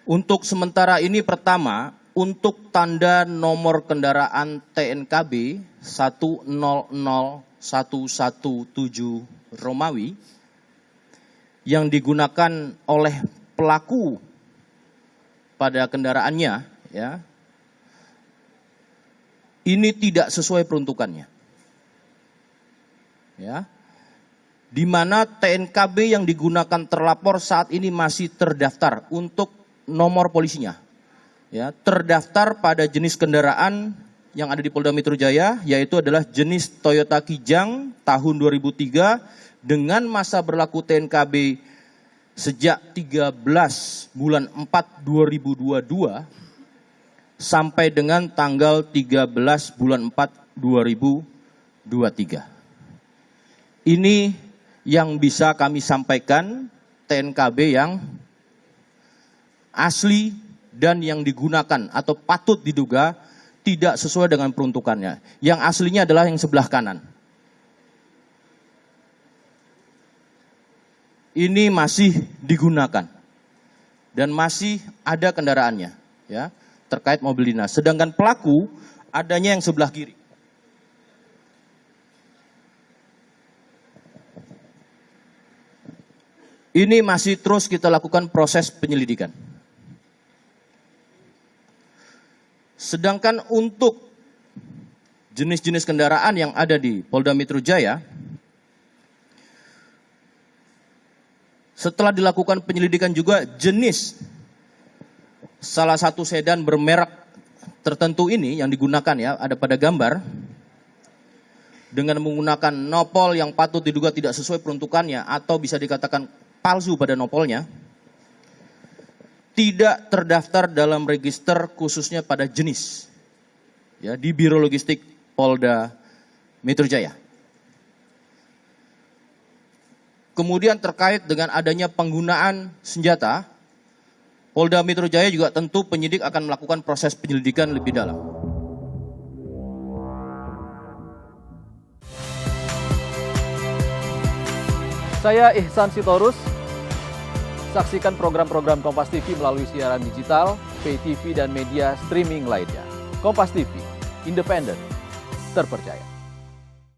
Untuk sementara ini pertama, untuk tanda nomor kendaraan TNKB 100117 Romawi yang digunakan oleh pelaku pada kendaraannya, ya, ini tidak sesuai peruntukannya. Ya. Di mana TNKB yang digunakan terlapor saat ini masih terdaftar untuk nomor polisinya, ya, terdaftar pada jenis kendaraan yang ada di Polda Metro Jaya, yaitu adalah jenis Toyota Kijang tahun 2003 dengan masa berlaku TNKB sejak 13 bulan 4 2022 sampai dengan tanggal 13 bulan 4 2023. Ini yang bisa kami sampaikan TNKB yang asli dan yang digunakan atau patut diduga tidak sesuai dengan peruntukannya. Yang aslinya adalah yang sebelah kanan. Ini masih digunakan dan masih ada kendaraannya, ya, terkait mobil dinas. Sedangkan pelaku adanya yang sebelah kiri. Ini masih terus kita lakukan proses penyelidikan. Sedangkan untuk jenis-jenis kendaraan yang ada di Polda Metro Jaya, setelah dilakukan penyelidikan juga jenis salah satu sedan bermerek tertentu ini yang digunakan, ya, ada pada gambar, dengan menggunakan nopol yang patut diduga tidak sesuai peruntukannya atau bisa dikatakan palsu pada nopolnya, tidak terdaftar dalam register khususnya pada jenis, ya, di Biro Logistik Polda Metro Jaya. Kemudian terkait dengan adanya penggunaan senjata, Polda Metro Jaya juga tentu penyidik akan melakukan proses penyelidikan lebih dalam. Saya Ihsan Sitorus. Saksikan program-program Kompas TV melalui siaran digital, pay TV, dan media streaming lainnya. Kompas TV, independen, terpercaya.